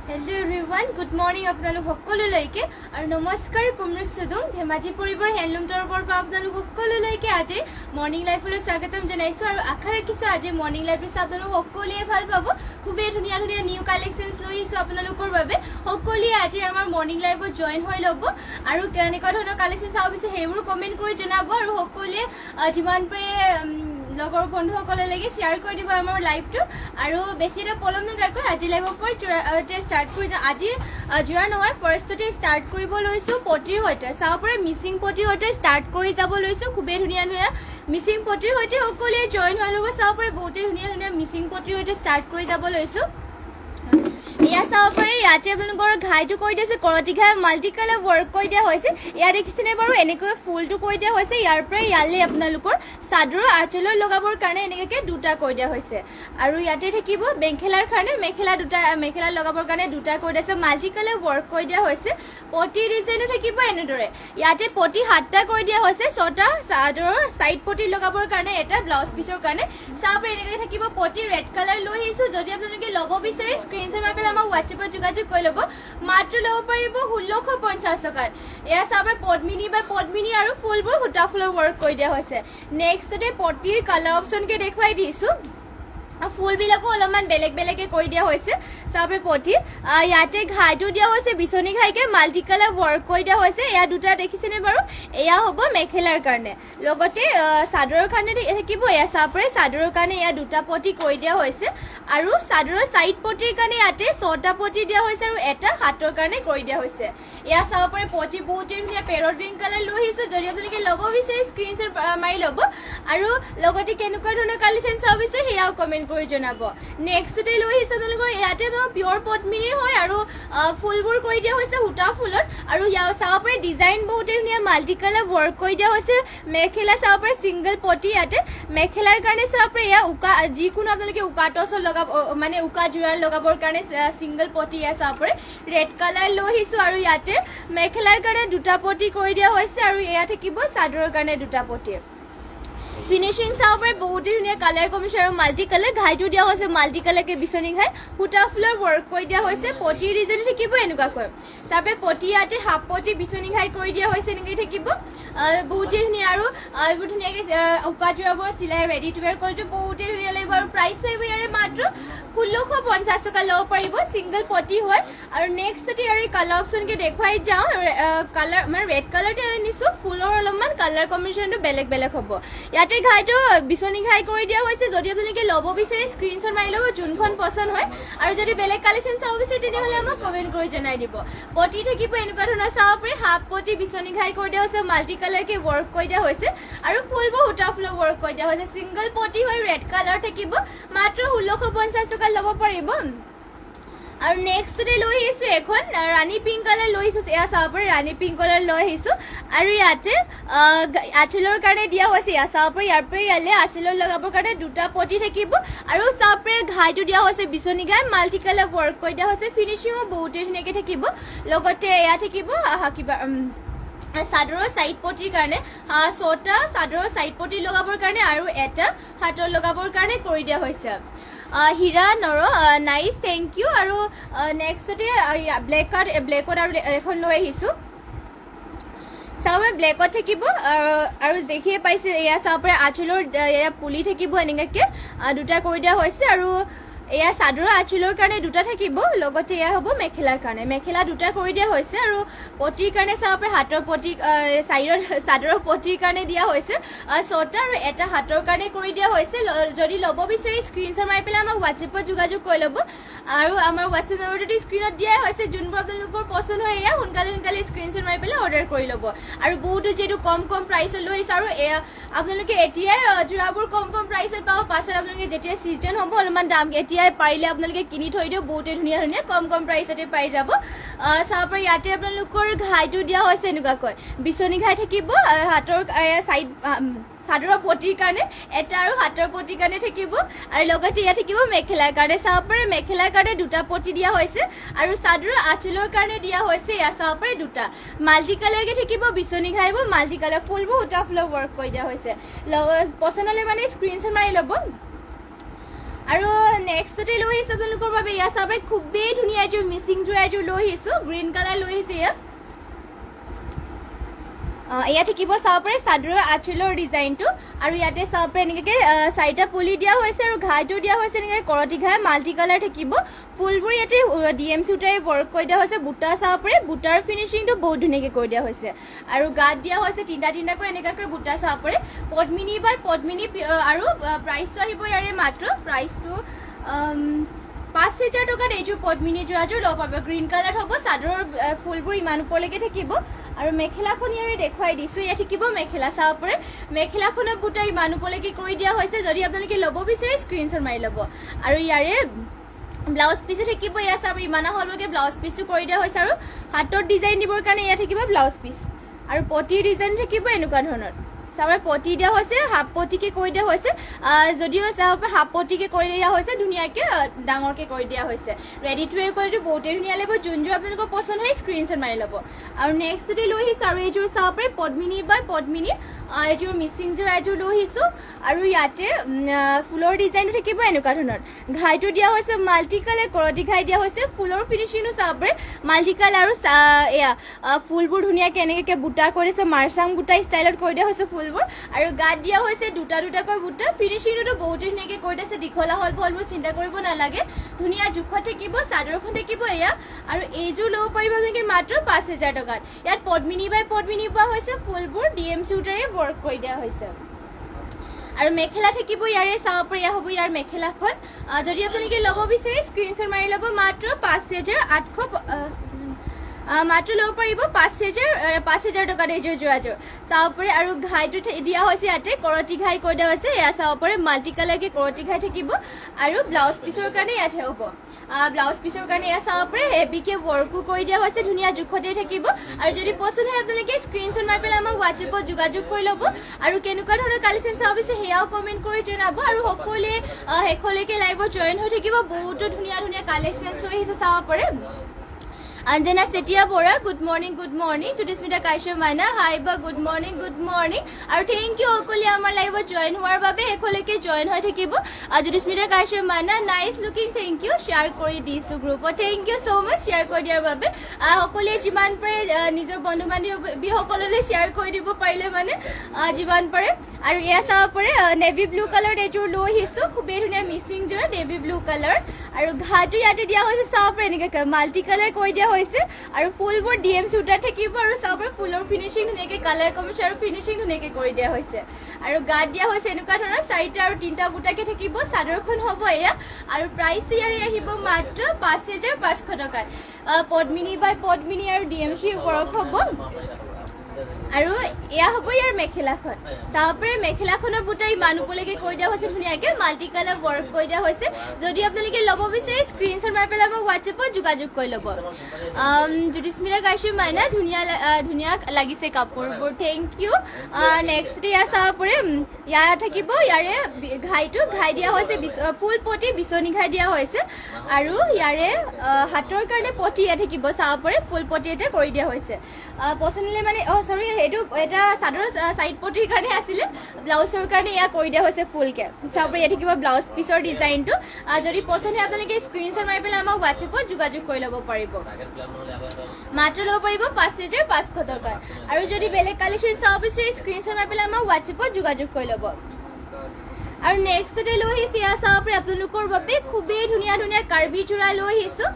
Hello everyone, good morning আপোনালোক সকলোলৈকে আৰু নমস্কাৰ কুমৰুক সুদুং ধেমাজি পৰিবৰ হেণ্ডলুম তৰফৰ পৰা আপোনালোক সকলোলৈকে আজি মৰ্নিং লাইফলৈ স্বাগতম জনাইছো আৰু আশা ৰাখিছো আজি মৰ্নিং লাইফটো আপোনালোক সকলোৱে ভাল পাব খুবেই ধুনীয়া ধুনীয়া নিউ কালেকশনছ লৈ আহিছো আপোনালোকৰ বাবে সকলোৱে আজি আমাৰ মৰ্নিং লাইফত জয়েন হৈ ল'ব আৰু কেনেকুৱা ধৰণৰ কালেকশন চাব বিচাৰে সেইবোৰ কমেন্ট কৰি জনাব আৰু সকলোৱে যিমান পাৰে লগৰ বন্ধুসকললৈকে শ্বেয়াৰ কৰি দিব আমাৰ লাইভটো আৰু বেছি এটা পলম নকৰাকৈ আজি লাইভৰ পৰা ষ্টাৰ্ট কৰি যাওঁ আজি যোৱাৰ নহয় ফাৰ্ষ্টতে ষ্টাৰ্ট কৰিব লৈছোঁ পটিৰ সৈতে চাব পাৰে মিচিং পটিৰ সৈতে ষ্টাৰ্ট কৰি যাব লৈছোঁ খুবেই ধুনীয়া ধুনীয়া মিচিং পটিৰ সৈতে সকলোৱে জইন হৈ ল'ব চাব পাৰে বহুতেই ধুনীয়া ধুনীয়া মিচিং পটিৰ সৈতে ষ্টাৰ্ট কৰি যাব লৈছোঁ এয়া চাব পাৰে ইয়াতে আপোনালোকৰ ঘাইটো কৰি দিছে কৰতি ঘাই মাল্টি কালাৰ ৱৰ্ক কৰি দিয়া হৈছে ইয়াত দেখিছেনে বাৰু এনেকৈ ফুলটো কৰি দিয়া হৈছে ইয়াৰ পৰা ইয়ালৈ আপোনালোকৰ চাদৰৰ আঁচলৰ লগাবৰ কাৰণে এনেকৈ দুটা কৰি দিয়া হৈছে আৰু ইয়াতে থাকিব মেখেলাৰ কাৰণে মেখেলা লগাবৰ কাৰণে দুটা কৰি দিছে মাল্টি কালাৰ ৱৰ্ক কৰি দিয়া হৈছে পটি ডিজাইনো থাকিব এনেদৰে ইয়াতে পটি 7টা কৰি দিয়া হৈছে 6টা চাদৰৰ সাইড পটি লগাবৰ কাৰণে এটা ব্লাউজ পিছৰ কাৰণে চাব এনেকৈ থাকিব পটি ৰেড কালাৰ লৈ আহিছো যদি আপোনালোকে ল'ব বিচাৰে স্ক্ৰীনশ্বট মাৰি পেলাই আমাক হোৱাটছএপত যোগাযোগ কৰি ল'ব মাত্ৰ ল'ব পাৰিব 1650 টকাত এয়া চাব পদ্মিনী আৰু ফুলবোৰ সূতা ফুলৰ ৱৰ্ক কৰি দিয়া হৈছে নেক্সটতে পটিৰ কালাৰ অপশ্যনকে দেখুৱাই দিছো ফুলবিলাকো অলপমান বেলেগে কৰি দিয়া হৈছে চাবে পটি ইয়াতে ঘাইটো দিয়া হৈছে বিচনী ঘাইকে মাল্টি কালাৰ ৱৰ্ক কৰি দিয়া হৈছে এয়া দুটা দেখিছেনে বাৰু এয়া হ'ব মেখেলাৰ কাৰণে লগতে চাদৰৰ কাৰণে থাকিব এয়া চাপৰে চাদৰৰ কাৰণে এয়া দুটা পটি কৰি দিয়া হৈছে আৰু চাদৰৰ সাইড পটিৰ কাৰণে ইয়াতে 6টা পটি দিয়া হৈছে আৰু এটা হাতৰ কাৰণে কৰি দিয়া হৈছে এয়া চাপৰে পটি বহুত ধুনীয়া পেৰট গ্ৰীণ কালাৰ লৈ আহিছো যদি আপোনালোকে ল'ব বিচাৰে স্ক্ৰীনশ্বট মাৰি ল'ব আৰু লগতে কেনেকুৱা ধৰণৰ কালেকশ্যন চাব বিচাৰে সেয়াও কমেণ্ট কৰি জনাব নেক্সটতে লৈ আহিছে আপোনালোকৰ ইয়াতে পিয়ৰ পদ্মিনীৰ হয় আৰু ফুলবোৰ কৰি দিয়া হৈছে সূতা ফুলৰ আৰু ইয়াৰ চাব পাৰে ডিজাইন বহুত ধুনীয়া মাল্টি কালাৰ ৱৰ্ক কৰি দিয়া হৈছে মেখেলা চাব পাৰে সিংগল পটি ইয়াতে মেখেলাৰ কাৰণে চাব পাৰে এয়া উকা যিকোনো আপোনালোকে উকা টছৰ লগাব মানে উকা জোৰাৰ লগাবৰ কাৰণে সিংগল পটি এয়া চাব পাৰে ৰেড কালাৰ লৈ আহিছো আৰু ইয়াতে মেখেলাৰ কাৰণে দুটা পটি কৰি দিয়া হৈছে আৰু এয়া থাকিব চাদৰৰ কাৰণে দুটা পটি ফিনিশিং চাব পাৰে বহুত ধুনীয়া কালাৰ কম্বিনেশ্যন আৰু মাল্টি কালাৰ ঘাইটো দিয়া হৈছে মাল্টি কালাৰকে বিচনী ঘাই সূতা ফুলৰ ৱৰ্ক কৰি দিয়া হৈছে পটি ডিজাইন থাকিব এনেকুৱাকৈ চাবে পটি ইয়াতে হাফ পটি বিচনী ঘাই কৰি দিয়া হৈছে এনেকৈ থাকিব বহুত ধুনীয়া আৰু এইবোৰ ধুনীয়াকৈ উকা জোৰাবোৰ চিলাই ৰেডি টু ৱেৰ কৰিটো বহুত ধুনীয়া লাগিব আৰু প্ৰাইচ আহিব ইয়াৰে মাত্ৰ 1650 টকা ল'ব পাৰিব সিংগল পটি হয় আৰু নেক্সটতে ইয়াৰ কালাৰ অপশ্যনকে দেখুৱাই যাওঁ কালাৰ মানে ৰেড কালাৰতে আনিছোঁ ফুলৰ অলপমান কালাৰ কম্বিনেশ্যনটো বেলেগ হ'ব ইয়াতে ঘাইটো বিচনী ঘাই কৰি দিয়া হৈছে যদি আপোনালোকে ল'ব বিচাৰে স্ক্ৰীনশ্বট মাৰি ল'ব যোনখন পচন্দ হয় আৰু যদি বেলেগ কালেকশ্যন চাব বিচাৰে তেনেহ'লে আমাক কমেণ্ট কৰি জনাই দিব পটি থাকিব এনেকুৱা ধৰণৰ চাব পাৰি হাফ পটি বিচনী ঘাই কৰি দিয়া হৈছে মাল্টি কালাৰকে ৱৰ্ক কৰি দিয়া হৈছে আৰু ফুলবোৰ সূতা ফুলৰ ৱৰ্ক কৰি দিয়া হৈছে সিংগল পটি হয় ৰেড কালাৰ থাকিব মাত্ৰ 1650 টকা ল'ব পাৰিব আৰু নেক্সটতে লৈ আহিছো এখন ৰাণী পিংক কালাৰ লৈ আহিছো এয়া চাব পাৰে ৰাণী পিংক কালাৰ লৈ আহিছো আৰু ইয়াতে আঁচলৰ কাৰণে দিয়া হৈছে এয়া চাব পাৰে ইয়াৰ পৰা ইয়ালে আঁচলৰ লগাবৰ কাৰণে দুটা পটি থাকিব আৰু চাব পাৰে ঘাইটো দিয়া হৈছে বিচনী ঘাই মাল্টি কালাৰ ৱৰ্ক কৰি দিয়া হৈছে ফিনিচিঙো বহুতেই ধুনীয়াকৈ থাকিব লগতে এয়া থাকিব কিবা চাদৰৰ সাইড পটিৰ কাৰণে 6টা চাদৰৰ সাইড পটি লগাবৰ কাৰণে আৰু এটা হাতৰ লগাবৰ কাৰণে কৰি দিয়া হৈছে হীৰা নৰ নাইচ থেংক ইউ আৰু নেক্সটতে ব্লেকত আৰু এখন লৈ আহিছোঁ চাব ব্লেকত থাকিব আৰু দেখিয়ে পাইছে এয়া চাব পাৰে আঁচলৰ এয়া পুলি থাকিব এনেকুৱাকৈ দুটা কৰি দিয়া হৈছে আৰু এয়া চাদৰৰ আঁচলৰ কাৰণে দুটা থাকিব লগতে এয়া হ'ব মেখেলাৰ কাৰণে মেখেলা দুটা কৰি দিয়া হৈছে আৰু পটিৰ কাৰণে চাব পাৰে হাতৰ পটি চাইডৰ চাদৰৰ পটিৰ কাৰণে দিয়া হৈছে 6টা আৰু এটা হাতৰ কাৰণে কৰি দিয়া হৈছে যদি ল'ব বিচাৰি স্ক্ৰীনশ্বট মাৰি পেলাই আমাক হোৱাটছএপত যোগাযোগ কৰি ল'ব আৰু আমাৰ হোৱাটছএপ নম্বৰটো স্ক্ৰীনত দিয়াই হৈছে যোনবোৰ আপোনালোকৰ পচন্দ হয় এয়া সোনকালে স্ক্ৰীনশ্বট মাৰি পেলাই অৰ্ডাৰ কৰি ল'ব আৰু বহুতো যিহেতু কম প্ৰাইচত লৈ আহিছে আৰু আপোনালোকে এতিয়াই জোৰাবোৰ কম প্ৰাইচত পাব পাছত আপোনালোকে যেতিয়া ছিজন হ'ব অলপমান দাম এতিয়াই পাৰিলে আপোনালোকে কিনি থৈ দিও বহুতেই ধুনীয়া কম প্ৰাইচতে পাই যাব চাব পাৰে ইয়াতে আপোনালোকৰ ঘাইটো দিয়া হৈছে এনেকুৱাকৈ বিচনী ঘাই থাকিব হাতৰ সাইড চাদৰৰ পটিৰ কাৰণে এটা আৰু হাতৰ পটিৰ কাৰণে থাকিব আৰু লগতে ইয়াত থাকিব মেখেলাৰ কাৰণে চাব পাৰে মেখেলাৰ কাৰণে দুটা পটি দিয়া হৈছে আৰু চাদৰৰ আঁচলৰ কাৰণে দিয়া হৈছে এয়া চাব পাৰে দুটা মাল্টি কালাৰকে থাকিব বিচনী ঘাইব মাল্টি কালাৰ ফুলবোৰ সূতা ফুলৰ ৱৰ্ক কৰি দিয়া হৈছে পচন্দ হ'লে মানে স্ক্ৰীনশ্বট মাৰি ল'ব আৰু নেক্সটতে লৈ আহিছোঁ আপোনালোকৰ বাবে ইয়াত চাব পাৰে খুবেই ধুনীয়া এযোৰ মিচিং যোৰা এযোৰ লৈ আহিছোঁ গ্ৰীণ কালাৰ লৈ আহিছোঁ ইয়াত ইয়াত থাকিব চাব পাৰে চাদৰৰ আঁচলৰ ডিজাইনটো আৰু ইয়াতে চাব পাৰে এনেকৈ চাৰিটা পুলি দিয়া হৈছে আৰু ঘাইটো দিয়া হৈছে এনেকৈ কৰতি ঘাই মাল্টি কালাৰ থাকিব ফুলবোৰ ইয়াতে DMC সূতাৰে ৱৰ্ক কৰি দিয়া হৈছে বুটা চাব পাৰে বুটাৰ ফিনিচিংটো বহুত ধুনীয়াকৈ কৰি দিয়া হৈছে আৰু গাত দিয়া হৈছে তিনিটাকৈ এনেকুৱাকৈ বুটা চাব পাৰে পদ্মিনী বাই পদ্মিনী আৰু প্ৰাইচটো আহিব ইয়াৰে মাত্ৰ প্ৰাইচটো 5,000 টকাত এইযোৰ পদ্মিনী যোৰাযোৰ ল'ব পাৰিব গ্ৰীণ কালাৰ হ'ব চাদৰৰ ফুলবোৰ ইমান ওপৰলৈকে থাকিব আৰু মেখেলাখন ইয়াৰে দেখুৱাই দিছোঁ ইয়াত থাকিব মেখেলা চাব পাৰে মেখেলাখনৰ বুটা ইমান ওপৰলৈকে কৰি দিয়া হৈছে যদি আপোনালোকে ল'ব বিচাৰে স্ক্ৰীনশ্বট মাৰি ল'ব আৰু ইয়াৰে ব্লাউজ পিচো থাকিব ইয়াত চাব ইমান আহললৈকে ব্লাউজ পিচো কৰি দিয়া হৈছে আৰু হাতৰ ডিজাইন দিবৰ কাৰণে ইয়াত থাকিব ব্লাউজ পিচ আৰু পটিৰ ডিজাইন থাকিব এনেকুৱা ধৰণৰ চাবৰে পটি দিয়া হৈছে হাফ পটিকে কৰি দিয়া হৈছে যদিও চাব হাফ পটিকে কৰি দিয়া হৈছে ধুনীয়াকৈ ডাঙৰকৈ কৰি দিয়া হৈছে ৰেডি টু ৱেৰ কৰিটো বহুতেই ধুনীয়া লাগিব যোনযোৰ আপোনালোকৰ পচন্দ হয় স্ক্ৰীনশ্বট মাৰি ল'ব আৰু নেক্সট যদি লৈ আহিছোঁ আৰু এইযোৰ চাব পাৰে পদ্মিনী বাই পদ্মিনী এইযোৰ মিচিং যোৰা এযোৰ লৈ আহিছোঁ আৰু ইয়াতে ফুলৰ ডিজাইনটো থাকিব এনেকুৱা ধৰণৰ ঘাইটো দিয়া হৈছে মাল্টি কালাৰ কৰতি ঘাই দিয়া হৈছে ফুলৰ ফিনিচিঙো চাব পাৰে মাল্টি কালাৰ আৰু এয়া ফুলবোৰ ধুনীয়াকৈ এনেকৈ বুটা কৰিছে মাৰ্চাং বুটা ষ্টাইলত কৰি দিয়া হৈছে ফুলবোৰ আৰু গাত দিয়া হৈছে দুটাকৈ বুটা ফিনিচিংটো বহুতেই ধুনীয়াকৈ কৰি দিছে দীঘলা হ'ল ফলবোৰ চিন্তা কৰিব নালাগে ধুনীয়া জোখত থাকিব চাদৰখন থাকিব এয়া আৰু এইযোৰ ল'ব পাৰিব আপোনালোকে মাত্ৰ 5,000 টকাত ইয়াত পদ্মিনী বাই পদ্মিনী পোৱা হৈছে ফুলবোৰ DMC সূতাৰে ৱৰ্ক কৰি দিয়া হৈছে আৰু মেখেলা থাকিব ইয়াৰে চাব পাৰে এয়া হ'ব ইয়াৰ মেখেলাখন যদি আপোনালোকে ল'ব বিচাৰে স্ক্ৰীনশ্বট মাৰি ল'ব মাত্ৰ 5,800 মাত্ৰ ল'ব পাৰিব 5,000 টকাত এইযোৰ যোৰাযোৰ চাব পাৰে আৰু ঘাইটো দিয়া হৈছে ইয়াতে কৰতি ঘাই কৰি দিয়া হৈছে এয়া চাব পাৰে মাল্টি কালাৰকৈ কৰতি ঘাই থাকিব আৰু ব্লাউজ পিচৰ কাৰণে ইয়াতে হ'ব ব্লাউজ পিচৰ কাৰণে এয়া চাব পাৰে হেভিকৈ ৱৰ্কো কৰি দিয়া হৈছে ধুনীয়া জোখতে থাকিব আৰু যদি পচন্দ হয় আপোনালোকে স্ক্ৰীনশ্বট মাৰি পেলাই আমাক হোৱাটছএপত যোগাযোগ কৰি ল'ব আৰু কেনেকুৱা ধৰণৰ কালেকশ্যন চাব বিচাৰে সেয়াও কমেণ্ট কৰি জনাব আৰু সকলোৱে শেষলৈকে লাইভত জইন হৈ থাকিব বহুতো ধুনীয়া কালেকশ্যন হৈ আহিছে চাব পাৰে Anjana Setia Bora, good morning. Judismita Kaisha Mana, hi ba, good morning. Aru thank you okoli amar live join hoar babe ekoleke join hoi thakibo. Judismita Kaisha Mana, nice looking, thank you. Share kori disu group. Thank you so much. Share kori diar babe. Okoli jiman pare nijor bondhu baন্ধৱী সকললৈ share kori dibo parile mane jiman pare. Aru eya sab pare navy blue color ejur loi hisu khubei dhunia missing jora navy blue color. Aru ghatu yate dia hoise sab pare enike multi color kori dia হৈছে আৰু ফুলবোৰ DMC সূতা থাকিব আৰু চাবৰ ফুলৰ finishing ধুনীয়াকৈ colour combination আৰু ফিনিচিং ধুনীয়াকৈ কৰি দিয়া হৈছে আৰু গাত দিয়া হৈছে এনেকুৱা ধৰণৰ চাৰিটা আৰু তিনিটা বুটাকে থাকিব চাদৰখন হ'ব এয়া আৰু প্ৰাইচটো ইয়াৰে আহিব মাত্ৰ 5,500 টকাত পদ্মিনী বাই পদ্মিনী আৰু DMC ৱৰ্ক হ'ব আৰু এয়া হ'ব ইয়াৰ মেখেলাখন চাব পাৰে মেখেলাখনৰ বুটা ইমান ওপৰলৈকে কৰি দিয়া হৈছে ধুনীয়াকৈ মাল্টি কালাৰ ৱৰ্ক কৰি দিয়া হৈছে যদি আপোনালোকে ল'ব বিচাৰে স্ক্ৰীনশ্বট মাৰি পেলাই আমাক হোৱাটছএপত যোগাযোগ কৰি ল'ব জ্যোতিস্মিতা কাশ্যপ মাইনা ধুনীয়া লাগিছে কাপোৰবোৰ থেংক ইউ নেক্সট এয়া চাব পাৰে ইয়াত থাকিব ইয়াৰে ঘাই দিয়া হৈছে ফুল পটি বিচনী ঘাই দিয়া হৈছে আৰু ইয়াৰে হাতৰ কাৰণে পটি ইয়াত থাকিব চাব পাৰে ফুল পটি এটা কৰি দিয়া হৈছে পচন্দিলে মানে সৰি এইটো এটা চাদৰৰ সাইড পটিৰ কাৰণে আছিল ব্লাউজৰ কাৰণে ইয়া কৰি দিয়া হৈছে ফুলকে চাব পাৰে ইয়াত থাকিব ব্লাউজ পিচৰ ডিজাইনটো যদি পচন্দ হয় আপোনালোকে স্ক্ৰীনশ্বট মাৰি পেলাই আমাক হোৱাটছএপত যোগাযোগ কৰি ল'ব পাৰিব মাত্ৰ ল'ব পাৰিব 5,500 টকা আৰু যদি বেলেগ কালেকশ্যন চাব বিচাৰে স্ক্ৰীনশ্বট মাৰি পেলাই আমাক হোৱাটছএপত যোগাযোগ কৰি ল'ব আৰু নেক্সটতে লৈ আহিছে এয়া চাব পাৰে আপোনালোকৰ বাবে খুবেই ধুনীয়া কাৰ্বি যোৰা লৈ আহিছোঁ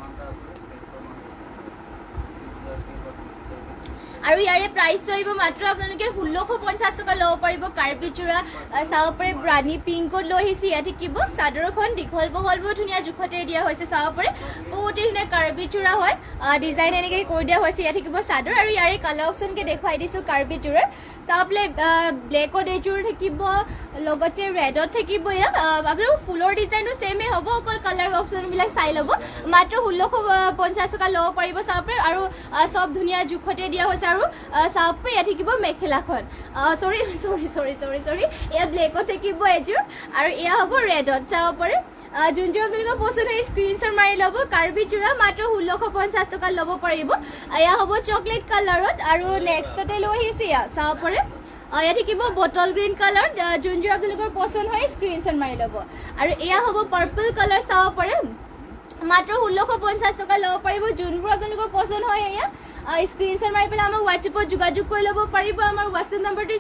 আৰু ইয়াৰে প্ৰাইচ আহিব মাত্ৰ আপোনালোকে 1,650 টকা ল'ব পাৰিব কাৰ্বি যোৰা চাব পাৰে ব্ৰাণী পিংকত লৈ আহিছে ইয়াত থাকিব চাদৰখন দীঘল বহলবোৰ ধুনীয়া জোখতে দিয়া হৈছে চাব পাৰে বহুতেই ধুনীয়া কাৰ্বি যোৰা হয় ডিজাইন এনেকৈ কৰি দিয়া হৈছে ইয়াত থাকিব চাদৰ আৰু ইয়াৰে কালাৰ অপশ্যনকে দেখুৱাই দিছোঁ কাৰ্বি যোৰাৰ চাব ব্লেকত এযোৰ থাকিব লগতে ৰেডত থাকিব ইয়াত আপোনালোকৰ ফুলৰ ডিজাইনো ছেমে হ'ব অকল কালাৰ অপশ্যনবিলাক চাই ল'ব মাত্ৰ 1,650 টকা ল'ব পাৰিব চাব পাৰে আৰু চব ধুনীয়া জোখতে দিয়া হৈছে আৰু চাব পাৰে ইয়াত থাকিব মেখেলাখন চৰি এয়া ব্লেকত থাকিব এযোৰ আৰু এয়া হ'ব ৰেডত চাব পাৰে যোনযোৰ আপোনালোকৰ পচন্দ হয় স্ক্ৰীনশ্বট মাৰি ল'ব কাৰ্বি যোৰা মাত্ৰ 1,650 টকা ল'ব পাৰিব এয়া হ'ব চকলেট কালাৰত আৰু নেক্সটতে লৈ আহিছে এয়া চাব পাৰে ইয়াত থাকিব বটল গ্ৰীণ কালাৰ, যোনযোৰ আপোনালোকৰ পচন্দ হয় স্ক্ৰীনশ্বট মাৰি ল'ব। আৰু এয়া হ'ব পাৰ্পল কালাৰ, চাব পাৰে মাত্ৰ 1650 টকা ল'ব পাৰিব। যোনবোৰ আপোনালোকৰ পচন্দ হয় এয়া স্ক্ৰীনশ্বট মাৰি পেলাই আমাক হোৱাটছএপত যোগাযোগ কৰি ল'ব পাৰিব। আমাৰ হোৱাটছএপ নম্বৰটো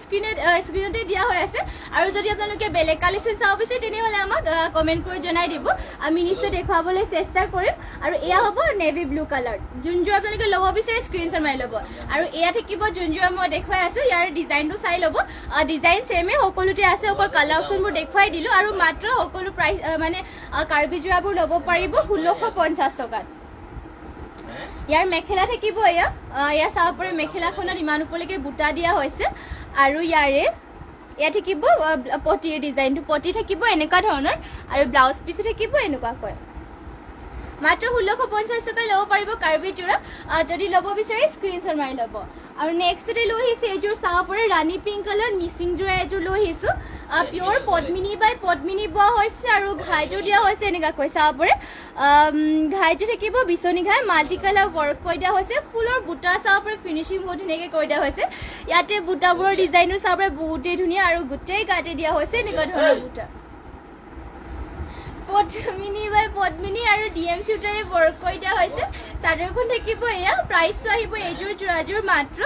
স্ক্ৰীনতে দিয়া হৈ আছে। আৰু যদি আপোনালোকে বেলেগ কালেকশ্যন চাব বিচাৰে তেনেহ'লে আমাক কমেণ্ট কৰি জনাই দিব, আমি নিশ্চয় দেখুৱাবলৈ চেষ্টা কৰিম। আৰু এয়া হ'ব নেভি ব্লু কালাৰ, যোনযোৰ আপোনালোকে ল'ব বিচাৰে স্ক্ৰীনশ্বট মাৰি ল'ব। আৰু এয়া থাকিব যোনযোৰ মই দেখুৱাই আছোঁ, ইয়াৰ ডিজাইনটো চাই ল'ব। ডিজাইন ছেমে সকলোতে আছে, অকল কালাৰ অপশ্যনবোৰ দেখুৱাই দিলোঁ। আৰু মাত্ৰ সকলো প্ৰাইচ মানে কাৰ্বি যোৰাবোৰ ল'ব পাৰিব 1650 টকাত। ইয়াৰ মেখেলা থাকিব এয়া চাব পাৰে, মেখেলাখনত ইমান ওপৰলৈকে বুটা দিয়া হৈছে। আৰু ইয়াত থাকিব পটিৰ ডিজাইনটো, পটি থাকিব এনেকুৱা ধৰণৰ। আৰু ব্লাউজ পিচো থাকিব এনেকুৱাকৈ। মাত্ৰ 1650 টকা ল'ব পাৰিব কাৰ্বি যোৰা। যদি ল'ব বিচাৰে স্ক্ৰীনশ্বট মাৰি ল'ব। আৰু নেক্সটতে লৈ আহিছোঁ এইযোৰ চাব পাৰে, ৰাণী পিংক কালাৰ মিচিং যোৰা এযোৰ লৈ আহিছোঁ। পিয়'ৰ পদ্মিনী বাই পদ্মিনী বোৱা হৈছে আৰু ঘাইযোৰ দিয়া হৈছে এনেকুৱাকৈ, চাব পাৰে ঘাইযোৰ থাকিব বিচনী ঘাই, মাল্টি কালাৰ ৱৰ্ক কৰি দিয়া হৈছে। ফুলৰ বুটা চাব পাৰে, ফিনিচিং বহুত ধুনীয়াকৈ কৰি দিয়া হৈছে। ইয়াতে বুটাবোৰৰ ডিজাইনটো চাব পাৰে বহুতেই ধুনীয়া, আৰু গোটেই গাতে দিয়া হৈছে এনেকুৱা ধৰণৰ বুটা। পদ্মিনী বাই পদ্মিনী আৰু DMC সূতাৰে ৱৰ্ক কৰি দিয়া হৈছে। চাদৰখন থাকিব এয়া, প্ৰাইচটো আহিব এইযোৰ যোৰাযোৰ মাত্ৰ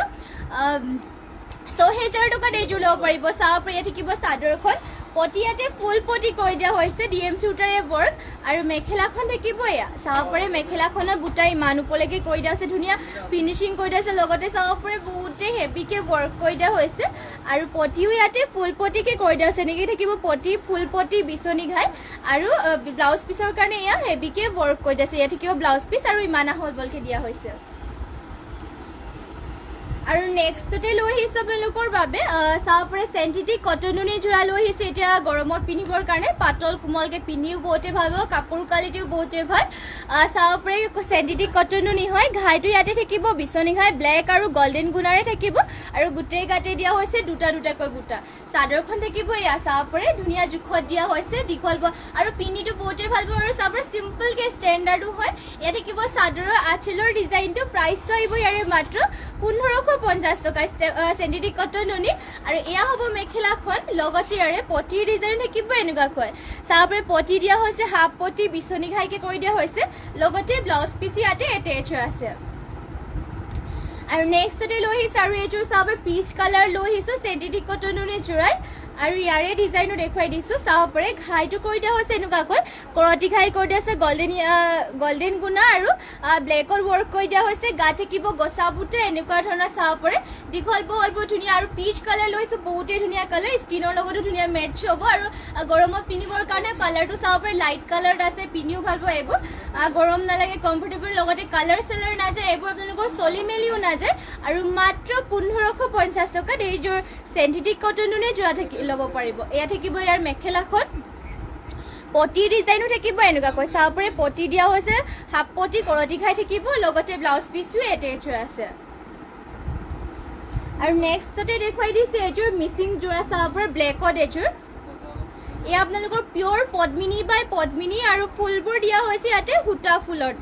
6000 টকাত এইযোৰ ল'ব পাৰিব। চাব পাৰে ইয়াত থাকিব চাদৰখন, পটি ইয়াতে ফুল পটি কৰি দিয়া হৈছে, DMC সূতাৰে ৱৰ্ক। আৰু মেখেলাখন থাকিব এয়া, চাব পাৰে মেখেলাখনৰ বুটা ইমান ওপৰলৈকে কৰি দিয়া হৈছে, ধুনীয়া ফিনিচিং কৰি দিয়া হৈছে। লগতে চাব পাৰে বহুতেই হেভিকৈ ৱৰ্ক কৰি দিয়া হৈছে। আৰু পটিও ইয়াতে ফুল পটিকে কৰি দিয়া হৈছে, এনেকৈ থাকিব পটি, ফুল পটি, বিচনী ঘাই। আৰু ব্লাউজ পিচৰ কাৰণে এয়া হেভিকৈ ৱৰ্ক কৰি দিয়া হৈছে। ইয়াত থাকিব ব্লাউজ পিচ আৰু ইমান আহলবলকৈ দিয়া হৈছে। আৰু নেক্সটতে লৈ আহিছোঁ আপোনালোকৰ বাবে চাব পাৰে চেণ্টিটিক কটননি যোৰা লৈ আহিছোঁ। এতিয়া গৰমত পিন্ধিবৰ কাৰণে পাতল কোমলকৈ পিন্ধিও বহুতে ভাল হ'ব, কাপোৰ কোৱালিটিও বহুতে ভাল। চাব পাৰে চেণ্টিটিক কটননি হয়। ঘাইটো ইয়াতে থাকিব বিচনী ঘাই, ব্লেক আৰু গল্ডেন গুণাৰে থাকিব। আৰু গোটেই গাতে দিয়া হৈছে দুটা দুটাকৈ বুটা। চাদৰখন থাকিব এয়া, চাব পাৰে ধুনীয়া জোখত দিয়া হৈছে, দীঘল আৰু পিন্ধিটো বহুতেই ভাল পাব। আৰু চাব পাৰে চিম্পলকৈ ষ্টেণ্ডাৰ্ডো হয়। ইয়াত থাকিব চাদৰৰ আঁচলৰ ডিজাইনটো, প্ৰাইচটো আহিব ইয়াৰে মাত্ৰ 1550 টকা চেণ্টিটিক কটননি। আৰু এয়া হ'ব মেখেলাখন, লগতে ইয়াৰে পটিৰ ডিজাইন থাকিব এনেকুৱাকৈ। চাব পাৰে পটি দিয়া হৈছে, হাফ পটি বিচনী ঘাইকৈ কৰি দিয়া হৈছে। লগতে ব্লাউজ পিচ ইয়াতে এটেচ হৈ আছে। আৰু নেক্সটতে লৈ আহিছোঁ আৰু এইযোৰ চাব পাৰে পিচ কালাৰ লৈ আহিছোঁ চেণ্টিটিক কটননি যোৰাই। আৰু ইয়াৰে ডিজাইনো দেখুৱাই দিছোঁ, চাব পাৰে ঘাইটো কৰি দিয়া হৈছে এনেকুৱাকৈ, কৰতি ঘাই কৰি দিয়া হৈছে, গল্ডেন গুণা আৰু ব্লেকত ৱৰ্ক কৰি দিয়া হৈছে। গাত থাকিব গছা বুটা এনেকুৱা ধৰণৰ, চাব পাৰে দীঘল বহল বহুত ধুনীয়া। আৰু পিচ কালাৰ লৈছোঁ, বহুতেই ধুনীয়া কালাৰ, স্কিনৰ লগতো ধুনীয়া মেটচ হ'ব। আৰু গৰমত পিন্ধিবৰ কাৰণে কালাৰটো চাব পাৰে লাইট কালাৰত আছে, পিন্ধিও ভাল পাব। এইবোৰ গৰম নালাগে, কমফৰ্টেবল, লগতে কালাৰ চালাৰ নাযায়, এইবোৰ আপোনালোকৰ চলি মেলিও নাযায়। আৰু মাত্ৰ 1550 টকাত এইযোৰ চেণ্টিটিক কটননে যোৰা ল'ব পাৰিব। এয়া থাকিব ইয়াৰ মেখেলাখন, পটি ডিজাইনো থাকিব এনেকুৱাকৈ, চাব পাৰে পটি দিয়া হৈছে, হাফ পটি কৰতি খাই থাকিব। লগতে ব্লাউজ পিচো এটেচ হৈ আছে। আৰু নেক্সটতে দেখুৱাই দিছে এইযোৰ মিচিং যোৰা, চাব পাৰে ব্লেকত এইযোৰ। এয়া আপোনালোকৰ পিয়'ৰ পদ্মিনী বাই পদ্মিনী আৰু ফুলবোৰ দিয়া হৈছে ইয়াতে সূতা ফুলত।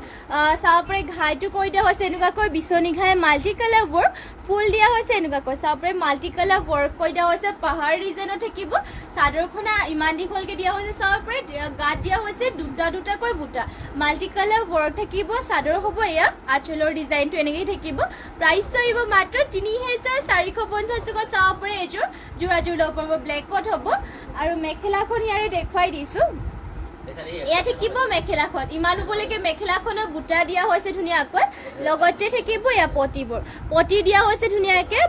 চাব পাৰে ঘাইটো কৰি দিয়া হৈছে এনেকুৱাকৈ, বিচনী ঘাই মাল্টি কালাৰ ৱৰ্ক, ফুল দিয়া হৈছে এনেকুৱাকৈ। চাব পাৰে মাল্টি কালাৰ ৱৰ্ক কৰি দিয়া হৈছে, পাহাৰ ডিজাইনত থাকিব। চাদৰখন ইমান দীঘলকৈ দিয়া হৈছে, চাব পাৰে গাত দিয়া হৈছে দুটা দুটাকৈ বুটা, মাল্টি কালাৰ ৱৰ্ক থাকিব। চাদৰ হ'ব এয়া, আঁচলৰ ডিজাইনটো এনেকৈ থাকিব। প্ৰাইচটো আহিব মাত্ৰ 3450 টকা। চাব পাৰে এইযোৰ যোৰাযোৰ ল'ব পাৰিব, ব্লেকত হ'ব। আৰু মেখেলাখন ইয়াৰে দেখুৱাই দিছোঁ, এয়া থাকিব মেখেলাখন, ইমান ওপৰলৈকে মেখেলাখনত বুটা দিয়া হৈছে ধুনীয়াকৈ। লগতে থাকিব এয়া পটিবোৰ, পটি দিয়া হৈছে ধুনীয়াকৈ,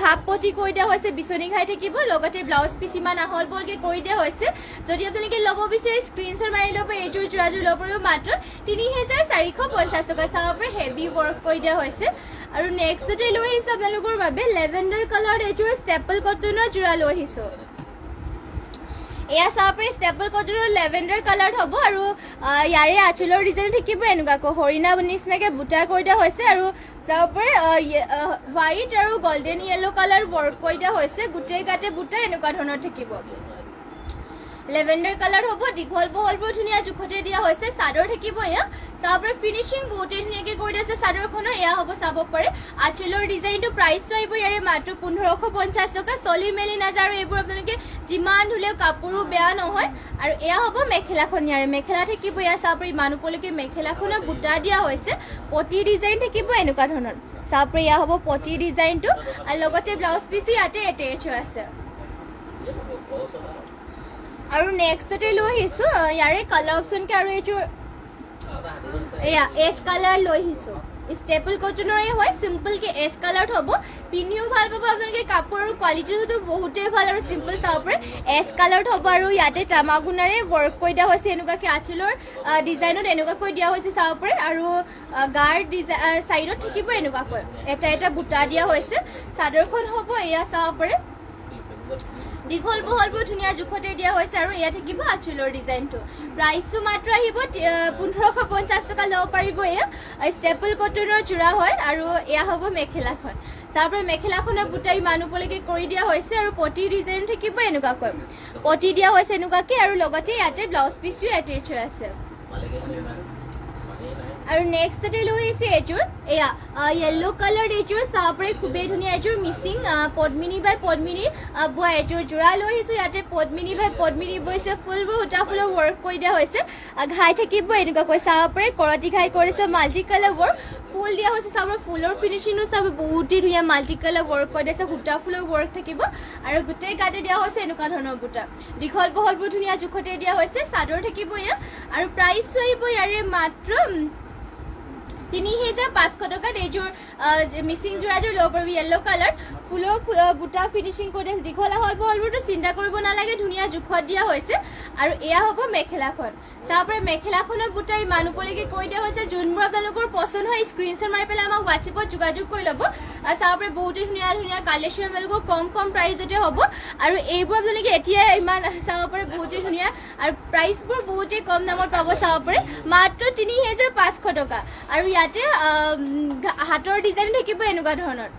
হাফ পটি কৰি দিয়া হৈছে, বিচনী ঘাই থাকিব। লগতে ব্লাউজ পিচ ইমান আহল বহলকৈ কৰি দিয়া হৈছে। যদি আপোনালোকে ল'ব বিচাৰে স্ক্ৰীনশ্বট মাৰি ল'ব, এইযোৰ যোৰাযোৰ ল'ব পাৰিব মাত্ৰ 3450 টকা। চাব পাৰে হেভি ৱৰ্ক কৰি দিয়া হৈছে। আৰু নেক্সটতে লৈ আহিছোঁ আপোনালোকৰ বাবে লেভেণ্ডাৰ কালাৰ এইযোৰ ষ্টেপল কটনৰ যোৰা লৈ আহিছোঁ। এয়া চাব পাৰে ষ্টেপল কটনৰ লেভেণ্ডাৰ কালাৰ হ'ব। আৰু ইয়াৰে আঁচলৰ ডিজাইন থাকিব এনেকুৱাকৈ, হৰিণা নিচিনাকৈ বুটা কৰি দিয়া হৈছে। আৰু চাব পাৰে হোৱাইট আৰু গল্ডেন য়েল্ল' কালাৰ ৱৰ্ক কৰি দিয়া হৈছে, গোটেই গাতে বুটা এনেকুৱা ধৰণৰ থাকিব। লেভেণ্ডাৰ কালাৰ হ'ব দীঘল বহলবোৰ ধুনীয়া জোখতে দিয়া হৈছে চাদৰ থাকিব এয়া চাবৰে ফিনিশিং বহুতে ধুনীয়াকৈ কৰি দিছে চাদৰখনৰ এয়া হ'ব চাব পাৰে আঁচলৰ ডিজাইনটো প্ৰাইচটো আহিব ইয়াৰে মাত্ৰ 1550 টকা চলি মেলি নাযায় আৰু এইবোৰ আপোনালোকে যিমান ধুলেও কাপোৰো বেয়া নহয় আৰু এয়া হ'ব মেখেলাখন ইয়াৰে মেখেলা থাকিব এয়া চাবৰে ইমান উপলৈকে মেখেলাখনৰ বুটা দিয়া হৈছে পটি ডিজাইন থাকিব এনেকুৱা ধৰণৰ চাবৰে এয়া হ'ব পটি ডিজাইনটো আৰু লগতে ব্লাউজ পিচ ইয়াতে এটেচ হৈ আছে আৰু নেক্সটতে লৈ আহিছো ইয়াৰে কালাৰ অপশ্যনকে আৰু এইযোৰ এয়া এছ কালাৰ লৈ আহিছো স্টেপল কটনৰে হয় চিম্পলকে এছ কালাৰত হ'ব পিন্ধিও ভাল পাব আপোনালোকে কাপোৰৰ কোৱালিটিটো বহুতেই ভাল আৰু চিম্পল চাব পাৰে এছ কালাৰত হ'ব আৰু ইয়াতে তামাগুনাৰে ৱৰ্ক কৰি দিয়া হৈছে এনেকুৱাকে আঁচলৰ ডিজাইনত এনেকুৱাকৈ দিয়া হৈছে চাব পাৰে আৰু গাৰ চাইডত থাকিব এনেকুৱাকৈ এটা এটা বুটা দিয়া হৈছে চাদৰখন হ'ব এয়া চাব পাৰে দীঘল বহলবোৰ ধুনীয়া জোখতে দিয়া হৈছে আৰু এয়া থাকিব আঁচলৰ ডিজাইনটো প্ৰাইচটো মাত্ৰ আহিব 1550 টকা ল'ব পাৰিব এয়া ষ্টেপল কটনৰ যোৰা হয় আৰু এয়া হ'ব মেখেলাখন চাবৰে মেখেলাখনৰ বুটাই মানুহলৈকে কৰি দিয়া হৈছে আৰু পটি ডিজাইন থাকিব এনেকুৱাকৈ পটি দিয়া হৈছে এনেকুৱাকৈ আৰু লগতে ইয়াতে ব্লাউজ পিচো এটেচ হৈ আছে আৰু নেক্সটতে লৈ আহিছে এযোৰ এয়া য়েল্লো কালাৰ এযোৰ চাবৰে খুবেই ধুনীয়া এযোৰ মিচিং পদ্মিনী বাই পদ্মিনী বোৱা এযোৰ যোৰা লৈ আহিছোঁ ইয়াতে পদ্মিনী বাই পদ্মিনী বৈছে ফুলবোৰ সূতা ফুলৰ ৱৰ্ক কৰি দিয়া হৈছে ঘাই থাকিব এনেকুৱাকৈ চাবৰে কৰতি ঘাই কৰিছে মাল্টি কালাৰ ৱৰ্ক ফুল দিয়া হৈছে চাবৰে ফুলৰ ফিনিচিঙো চাব বহুতেই ধুনীয়া মাল্টি কালাৰ ৱৰ্ক কৰি দিছে সূতা ফুলৰ ৱৰ্ক থাকিব আৰু গোটেই গাতে দিয়া হৈছে এনেকুৱা ধৰণৰ বুটা দীঘল বহলবোৰ ধুনীয়া জোখতে দিয়া হৈছে চাদৰ থাকিব এয়া আৰু প্ৰাইচটো আহিব ইয়াৰে মাত্ৰ 3500 টকাত এইযোৰ মিচিং যোৰাযোৰ ল'ব পাৰিব য়েল্লো কালাৰ ফুলৰ বুটা ফিনিচিং কৰি দীঘল বহলবোৰতো চিন্তা কৰিব নালাগে ধুনীয়া জোখত দিয়া হৈছে আৰু এয়া হ'ব মেখেলাখন চাব পাৰে মেখেলাখনৰ বুটা ইমান উপলৈকে কৰি দিয়া হৈছে যোনবোৰ আপোনালোকৰ পচন্দ হয় স্ক্ৰীনশ্বট মাৰি পেলাই আমাক হোৱাটছএপত যোগাযোগ কৰি ল'ব আৰু চাব পাৰে বহুতেই ধুনীয়া ধুনীয়া কালেকশ্যন আপোনালোকৰ কম প্ৰাইজতে হ'ব আৰু এইবোৰ আপোনালোকে এতিয়া ইমান চাব পাৰে বহুতেই ধুনীয়া আৰু প্ৰাইচবোৰ বহুতেই কম দামত পাব চাব পাৰে মাত্ৰ 3500 টকা আৰু ইয়াতে হাতৰ ডিজাইন থাকিব এনেকুৱা ধৰণৰ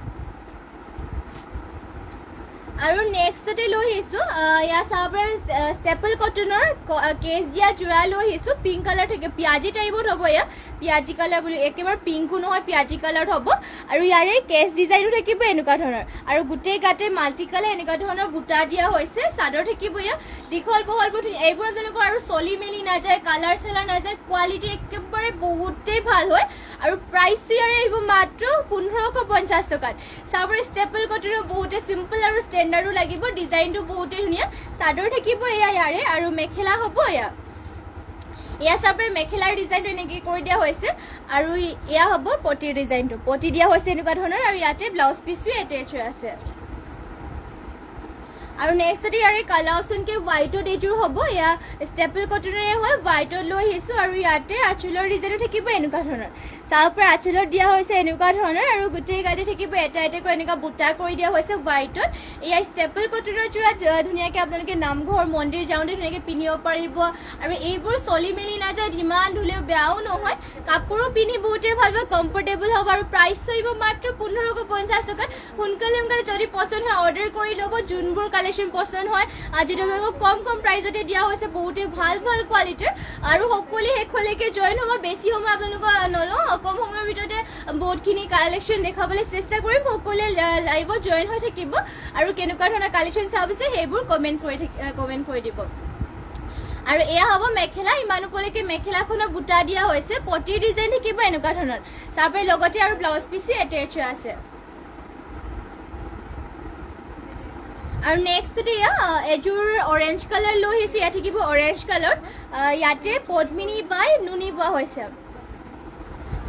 আৰু নেক্সটতে লৈ আহিছোঁ ইয়াত চাব পাৰে ষ্টেপল কটনৰ কেছ দিয়া যোৰা লৈ আহিছোঁ পিংক কালাৰ থাকে পিঁয়াজি টাইপত হ'ব ইয়াত পিঁয়াজি কালাৰ বুলি একেবাৰে পিংকো নহয় পিঁয়াজি কালাৰত হ'ব আৰু ইয়াৰে কেছ ডিজাইনো থাকিব এনেকুৱা ধৰণৰ আৰু গোটেই গাতে মাল্টি কালাৰ এনেকুৱা ধৰণৰ বুটা দিয়া হৈছে চাদৰ থাকিব ইয়াত দীঘল বহলবোৰ এইবোৰ আপোনালোকৰ আৰু চলি মেলি নাযায় কালাৰ চালাৰ নাযায় কোৱালিটি একেবাৰে বহুতেই ভাল হয় আৰু প্ৰাইচটো ইয়াৰে আহিব মাত্ৰ 1550 টকাত চাবৰ ষ্টেপল কটনৰ বহুতে চিম্পল আৰু ষ্টেণ্ডাৰ্ডো লাগিব ডিজাইনটো বহুতেই ধুনীয়া চাদৰ থাকিব এয়া ইয়াৰে আৰু মেখেলা হ'ব এয়া চাবৰে মেখেলাৰ ডিজাইনটো এনেকৈ কৰি দিয়া হৈছে আৰু এয়া হ'ব পটিৰ ডিজাইনটো পটি দিয়া হৈছে এনেকুৱা ধৰণৰ আৰু ইয়াতে ব্লাউজ পিচো এটেচ হৈ আছে আৰু নেক্সটতে ইয়াৰে কালাৰ অপশ্যনকে হোৱাইটত এইযোৰ হ'ব এয়া ষ্টেপল কটনেৰে হয় হোৱাইটত লৈ আহিছোঁ আৰু ইয়াতে আঁচলৰ ডিজাইনো থাকিব এনেকুৱা ধৰণৰ চাব পৰা আঁচলত দিয়া হৈছে এনেকুৱা ধৰণৰ আৰু গোটেই গাতে থাকিব এটা এটাকৈ এনেকুৱা বুটা কৰি দিয়া হৈছে হোৱাইটত এয়া ষ্টেপল কটনৰ যোৰা ধুনীয়াকৈ আপোনালোকে নামঘৰ মন্দিৰ যাওঁতে ধুনীয়াকৈ পিন্ধিব পাৰিব আৰু এইবোৰ চলি মেলি নাযায় যিমান ধুলেও বেয়াও নহয় কাপোৰো পিন্ধি বহুতেই ভাল পাব কমফৰ্টেবল হ'ব আৰু প্ৰাইচ চলিব মাত্ৰ 1550 টকাত সোনকালে যদি পচন্দ হয় অৰ্ডাৰ কৰি ল'ব যোনবোৰ কালেকশ্যন পচন্দ হয় আজি তোমালোকক কম প্ৰাইজতে দিয়া হৈছে বহুতেই ভাল কোৱালিটিৰ আৰু সকলোৱে শেষলৈকে জইন হ'ব বেছি সময় আপোনালোকক নলওঁ কম সময়ৰ ভিতৰতে বহুতখিনি কালেকশ্যন দেখাবলৈ চেষ্টা কৰিম সকলোৱে লাইভত জইন হৈ থাকিব আৰু কেনেকুৱা ধৰণৰ কালেকশ্যন চাব বিচাৰে সেইবোৰ কমেণ্ট কৰি দিব আৰু এয়া হ'ব মেখেলা ইমান উপলৈকে মেখেলাখনৰ বুটা দিয়া হৈছে পটিৰ ডিজাইন থাকিব এনেকুৱা ধৰণৰ চাবৰ লগতে আৰু ব্লাউজ পিচো এটেচ হৈ আছে আৰু নেক্সটতে এযোৰ অৰেঞ্জ কালাৰ লৈ আহিছোঁ ইয়াত থাকিব অৰেঞ্জ কালাৰ ইয়াতে পদ্মিনী বাই নুনি বোৱা হৈছে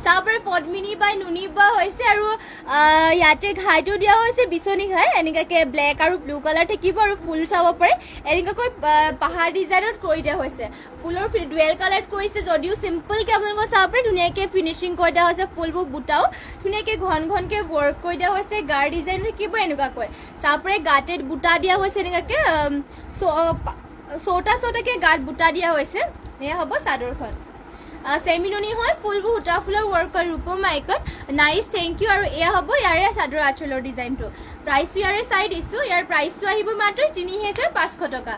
চাবৰে পদ্মিনী বাই নুনি বোৱা হৈছে আৰু ইয়াতে ঘাইটো দিয়া হৈছে বিচনী ঘাই এনেকুৱাকৈ ব্লেক আৰু ব্লু কালাৰ থাকিব আৰু ফুল চাব পাৰে এনেকুৱাকৈ পাহাৰ ডিজাইনত কৰি দিয়া হৈছে ফুলৰ ডুৱেল কালাৰত কৰিছে যদিও চিম্পলকৈ আপোনালোকৰ চাব পাৰে ধুনীয়াকৈ ফিনিচিং কৰি দিয়া হৈছে ফুলবোৰ বুটাও ধুনীয়াকৈ ঘনকৈ ৱৰ্ক কৰি দিয়া হৈছে গাৰ ডিজাইন থাকিব এনেকুৱাকৈ চাব পাৰে গাতে বুটা দিয়া হৈছে এনেকুৱাকৈ চৌটাকৈ গাত বুটা দিয়া হৈছে এয়া হ'ব চাদৰখন চেমিনুনি হয় ফুলবোৰ সূতা ফুলৰ ৱৰ্ক কৰে Rupam icon nice thank you আৰু এয়া হ'ব ইয়াৰে চাদৰ আঁচলৰ ডিজাইনটো প্ৰাইচটো ইয়াৰে চাই দিছোঁ ইয়াৰ প্ৰাইচটো আহিব মাত্ৰ ৩৫০০ টকা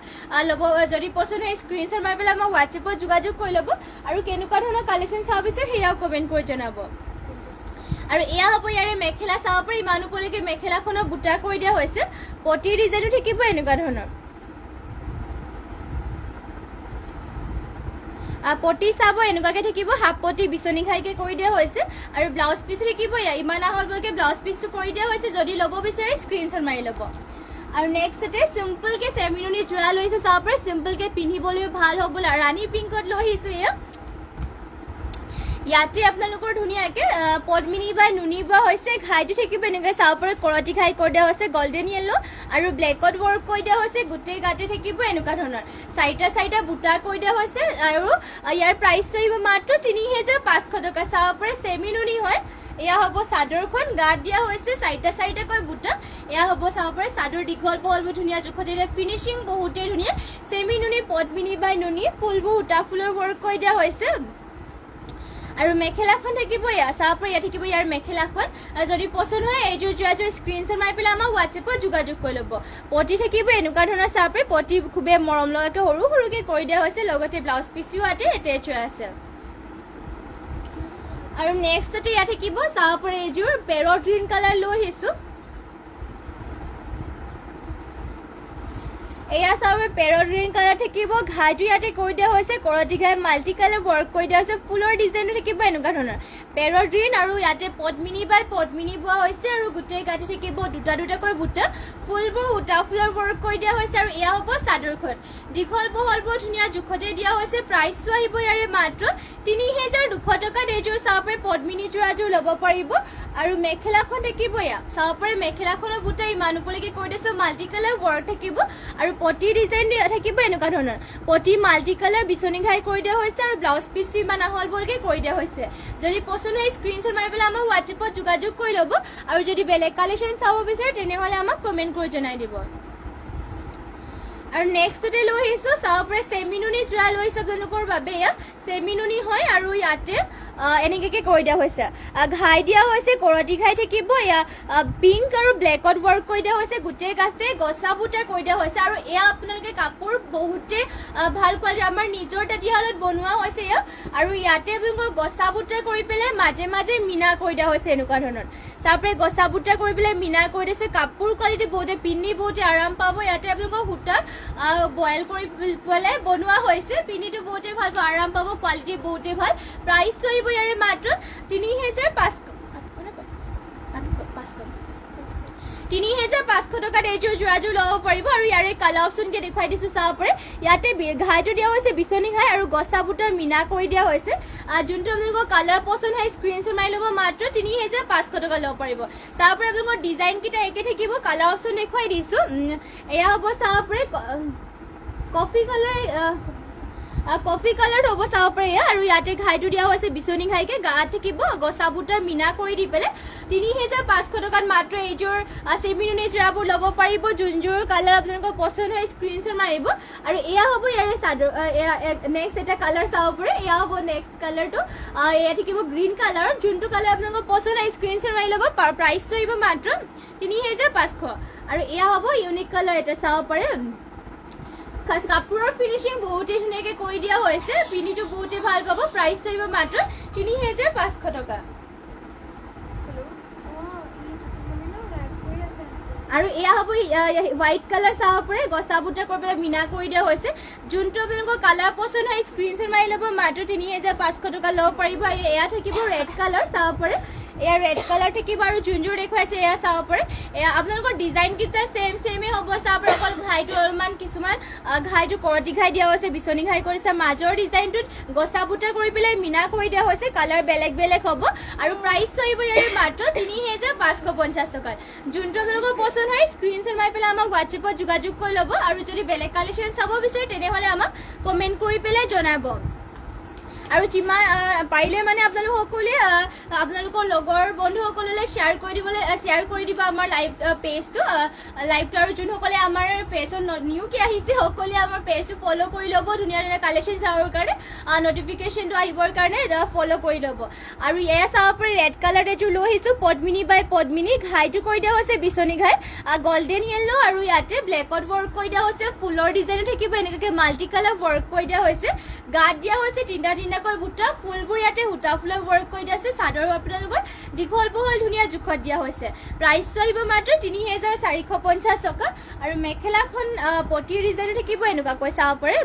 ল'ব যদি পচন্দ হয় স্ক্ৰীনশ্বট মাৰি পেলাই আমাক হোৱাটছএপত যোগাযোগ কৰি ল'ব আৰু কেনেকুৱা ধৰণৰ কালেকশ্যন চাব বিচাৰে সেয়াও কমেণ্ট কৰি জনাব আৰু এয়া হ'ব ইয়াৰে মেখেলা চাব পাৰি ইমান ওপৰলৈকে মেখেলাখনক বুটা কৰি দিয়া হৈছে পটিৰ ডিজাইনো থাকিব এনেকুৱা ধৰণৰ পটি চাব এনেকুৱাকে থাকিব হাফ পটি বিচনী খাইকে কৰি দিয়া হৈছে আৰু ব্লাউজ পিচ থাকিব ইমান আহললৈকে ব্লাউজ পিচটো কৰি দিয়া হৈছে যদি ল'ব বিচাৰে স্ক্ৰীনশ্বট মাৰি ল'ব আৰু নেক্সটতে চিম্পলকে চেমিনুনি যোৰা লৈছোঁ চাব পাৰে চিম্পলকে পিন্ধিবলৈ ভাল হ'ব ৰাণী পিংকত লৈ আহিছোঁ এয়া ইয়াতে আপোনালোকৰ ধুনীয়াকে পদ্মিনী বা নুনি বোৱা হৈছে ঘাইটো থাকিব এনেকৈ চাব পাৰে কৰতি ঘাই কৰি দিয়া হৈছে গল্ডেন য়েল্লো আৰু ব্লেকত ৱৰ্ক কৰি দিয়া হৈছে গোটেই গাতে থাকিব এনেকুৱা ধৰণৰ চাৰিটা বুটা কৰি দিয়া হৈছে আৰু ইয়াৰ প্ৰাইচটো আহিব মাত্ৰ ৩৫০০ টকা চাব পাৰে চেমিনুনি হয় এয়া হ'ব চাদৰখন গাত দিয়া হৈছে চাৰিটাকৈ বুটা এয়া হ'ব চাব পাৰে চাদৰ দীঘল বহলবোৰ ধুনীয়া জোখতে ফিনিচিং বহুতেই ধুনীয়া চেমিনুনি পদ্মিনী বা নুনি ফুলবোৰ সূতা ফুলৰ ৱৰ্ক কৰি দিয়া হৈছে আৰু মেখেলাখন থাকিব ইয়া চাব পাৰে ইয়া থাকিব ইয়াৰ মেখেলাখন যদি পচন্দ হয় এইযোৰ যোৱাযোৰ স্ক্ৰীনশ্বট মাৰি পেলাই আমাক হোৱাটছএপত যোগাযোগ কৰি ল'ব পটি থাকিব এনেকুৱা ধৰণৰ চাব পাৰে পটি খুবেই মৰম লগাকৈ সৰুকৈ কৰি দিয়া হৈছে লগতে ব্লাউজ পিচো ইয়াতে এটেচ হৈ আছে আৰু নেক্সটতে ইয়াত থাকিব চাব পাৰে এইযোৰ পেৰট গ্ৰীণ কালাৰ লৈ আহিছোঁ এয়া চাব পেৰট গ্ৰীণ কালাৰ থাকিব ঘাইটো ইয়াতে কৰি দিয়া হৈছে কৰতি ঘাই মাল্টি কালাৰ ৱৰ্ক কৰি দিয়া হৈছে ফুলৰ ডিজাইনো থাকিব এনেকুৱা ধৰণৰ পেৰট গ্ৰীণ আৰু ইয়াতে পদ্মিনী বাই পদ্মিনী বোৱা হৈছে আৰু গোটেই গাতে থাকিব দুটাকৈ বুটা ফুলবোৰ সূতা ফুলৰ ৱৰ্ক কৰি দিয়া হৈছে আৰু এয়া হ'ব চাদৰখন দীঘল বহলবোৰ ধুনীয়া জোখতে দিয়া হৈছে প্ৰাইচটো আহিব ইয়াৰে মাত্ৰ ৩৫০০ টকাত এইযোৰ চাব পাৰে পদ্মিনী যোৰাযোৰ ল'ব পাৰিব আৰু মেখেলাখন থাকিব এয়া চাব পাৰে মেখেলাখনৰ বুটা ইমান ওপৰলৈকে কৰি দিছে মাল্টি কালাৰ ৱৰ্ক থাকিব আৰু পটি ডিজাইন থাকিব এনেকুৱা ধৰণৰ পটি মাল্টি কালাৰ বিচনী ঘাই কৰি দিয়া হৈছে আৰু ব্লাউজ পিচটো ইমান আহললৈকে কৰি দিয়া হৈছে যদি পচন্দ হয় স্ক্ৰীনশ্বট মাৰি পেলাই আমাক হোৱাটছএপত যোগাযোগ কৰি ল'ব আৰু যদি বেলেগ কালেকশ্যন চাব বিচাৰে তেনেহ'লে আমাক কমেণ্ট কৰি জনাই দিব আৰু নেক্সটতে লৈ আহিছোঁ চাব পাৰে চেমিনুনি যোৰা লৈ আহিছোঁ আপোনালোকৰ বাবে এয়া চেমিনুনি হয় আৰু ইয়াতে এনেকৈ কৰি দিয়া হৈছে ঘাই দিয়া হৈছে কৰতি ঘাই থাকিব এয়া পিংক আৰু ব্লেকত ৱৰ্ক কৰি দিয়া হৈছে গোটেই গাতে গছা বুটা কৰি দিয়া হৈছে আৰু এয়া আপোনালোকে কাপোৰ বহুতে ভাল কোৱালিটিৰ আমাৰ নিজৰ তাঁতীশালত বনোৱা হৈছে এয়া আৰু ইয়াতে আপোনালোকৰ গছা বুটা কৰি পেলাই মাজে মিনা কৰি দিয়া হৈছে এনেকুৱা ধৰণৰ চাব পাৰে গছা বুটা কৰি পেলাই মিনা কৰি দিছে কাপোৰ কোৱালিটি বহুতে পিন্ধি বহুতে আৰাম পাব ইয়াতে আপোনালোকৰ সূতা বইল কৰি পেলাই বনোৱা হৈছে পিন্ধিটো বহুতে ভাল পাব আৰাম পাব কোৱালিটি বহুতে ভাল প্ৰাইচটো আহিব ইয়াৰে মাত্ৰ ৩৫০০ টকাত এইযোৰ যোৰাযোৰ ল'ব পাৰিব আৰু ইয়াৰে কালাৰ অপশ্যনকে দেখুৱাই দিছোঁ চাব পাৰে ইয়াতে ঘাইটো দিয়া হৈছে বিচনী ঘাই আৰু গছা বুটা মিনা কৰি দিয়া হৈছে যোনটো আপোনালোকৰ কালাৰ পচন্দ হয় স্ক্ৰীনশ্বট মাৰি ল'ব মাত্ৰ ৩৫০০ টকা ল'ব পাৰিব চাব পাৰে আপোনালোকৰ ডিজাইনকেইটা একে থাকিব কালাৰ অপশ্যন দেখুৱাই দিছোঁ এয়া হ'ব চাব পাৰে কফি কালাৰ হ'ব চাব পাৰে আৰু ইয়াতে ঘাইটো দিয়া হৈছে বিচনী ঘাইকে গাত থাকিব গছা বুটা মিনা কৰি দি পেলাই ৩৫০০ টকাত মাত্ৰ এইযোৰ চেমিনুনি যোৰাবোৰ ল'ব পাৰিব যোনযোৰ কালাৰ আপোনালোকৰ পচন্দ হয় স্ক্ৰীনশ্বট মাৰিব আৰু এয়া হ'ব ইয়াৰে চাদৰ নেক্সট এটা কালাৰ চাব পাৰে এয়া হ'ব নেক্সট কালাৰটো এয়া থাকিব গ্ৰীণ কালাৰ যোনটো কালাৰ আপোনালোকৰ পচন্দ হয় স্ক্ৰীনশ্বট মাৰি ল'ব প্ৰাইচটো আহিব মাত্ৰ ৩৫০০ আৰু এয়া হ'ব ইউনিক কালাৰ এটা চাব পাৰে কাপোৰৰ ফিনিচিং বহুতেই ধুনীয়াকৈ কৰি দিয়া হৈছে পিন্ধিটো বহুতেই ভাল পাব প্ৰাইচটো আহিব মাত্ৰ ৩৫০০ টকা আৰু এয়া হ'ব হোৱাইট কালাৰ চাব পাৰে গছা বুটা কৰি পেলাই মিনা কৰি দিয়া হৈছে যোনটো আপোনালোকৰ কালাৰ পচন্দ হয় স্ক্ৰীনশ্বট মাৰি ল'ব মাত্ৰ ৩৫০০ টকা ল'ব পাৰিব আৰু এয়া থাকিব ৰেড কালাৰ চাব পাৰে এয়া ৰেড কালাৰ থাকিব আৰু যোনযোৰ দেখুৱাইছে এয়া চাব পাৰে এয়া আপোনালোকৰ ডিজাইনকেইটা ছেমে হ'ব চাব পাৰে অকল ঘাইটো অলপমান কিছুমান ঘাইটো কৰতি ঘাই দিয়া হৈছে বিচনী ঘাই কৰিছে মাজৰ ডিজাইনটোত গছা বুটা কৰি পেলাই মিনা কৰি দিয়া হৈছে কালাৰ বেলেগ হ'ব আৰু প্ৰাইচটো আহিব ইয়াৰে মাত্ৰ ৩৫৫০ টকাত যোনটো আপোনালোকৰ পচন্দ হয় স্ক্ৰীনশ্বট মাৰি পেলাই আমাক হোৱাটছএপত যোগাযোগ কৰি ল'ব আৰু যদি বেলেগ কালেকশ্যন চাব বিচাৰে তেনেহ'লে আমাক কমেণ্ট কৰি পেলাই জনাব আৰু যিমান পাৰিলে মানে আপোনালোক সকলোৱে আপোনালোকৰ লগৰ বন্ধুসকললৈ শ্বেয়াৰ কৰি দিব আমাৰ পেজটো আৰু যোনসকলে আমাৰ পেজত নিউকৈ আহিছে সকলোৱে আমাৰ পেজটো ফ'ল' কৰি ল'ব ধুনীয়া ধুনীয়া কালেকশ্যন চাবৰ কাৰণে নটিফিকেশ্যনটো আহিবৰ কাৰণে ফ'ল' কৰি ল'ব আৰু এয়া চাব পাৰি ৰেড কালাৰ এযোৰ লৈ আহিছোঁ পদ্মিনী বাই পদ্মিনী ঘাইটো কৰি দিয়া হৈছে বিচনী ঘাই গল্ডেন য়েল্লো আৰু ইয়াতে ব্লেকত ৱৰ্ক কৰি দিয়া হৈছে ফুলৰ ডিজাইনো থাকিব এনেকুৱাকৈ মাল্টি কালাৰ ৱৰ্ক কৰি দিয়া হৈছে গাত দিয়া হৈছে তিনিটাকৈ বুটা ফুলবোৰ ইয়াতে সূতা ফুলৰ ৱৰ্ক কৰি দিয়া আছে চাদৰ আপোনালোকৰ দীঘল বহল ধুনীয়া জোখত দিয়া হৈছে প্ৰাইচটো আহিব মাত্ৰ ৩,৪৫০ টকা আৰু মেখেলাখন পটিৰ ডিজাইনো থাকিব এনেকুৱাকৈ চাব পাৰে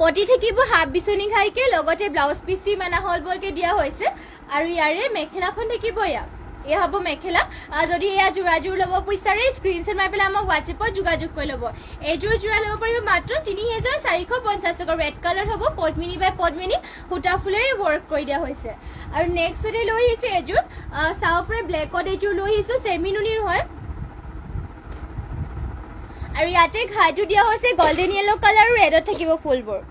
পটি থাকিব হাফ বিচনী ঘাইকে লগতে ব্লাউজ পিচ ইমান আহল বহলকৈ দিয়া হৈছে আৰু ইয়াৰে মেখেলাখন থাকিব এয়া হ'ব মেখেলা যদি এয়া যোৰাযোৰ ল'ব বিচাৰে স্ক্ৰীনশ্বট মাৰি পেলাই আমাক হোৱাটছএপত যোগাযোগ কৰি ল'ব এইযোৰ যোৰা ল'ব পাৰিব মাত্ৰ ৩,৪৫০ টকা ৰেড কালাৰ হ'ব পদ্মিনী বাই পদ্মিনী সূতা ফুলেৰে ৱৰ্ক কৰি দিয়া হৈছে আৰু নেক্সটতে লৈ আহিছোঁ এযোৰ চাব পাৰে ব্লেকত এইযোৰ লৈ আহিছোঁ চেমি নুনিৰ হয় আৰু ইয়াতে ঘাইটো দিয়া হৈছে গল্ডেন য়েল্লো কালাৰ আৰু ৰেডত থাকিব ফুলবোৰ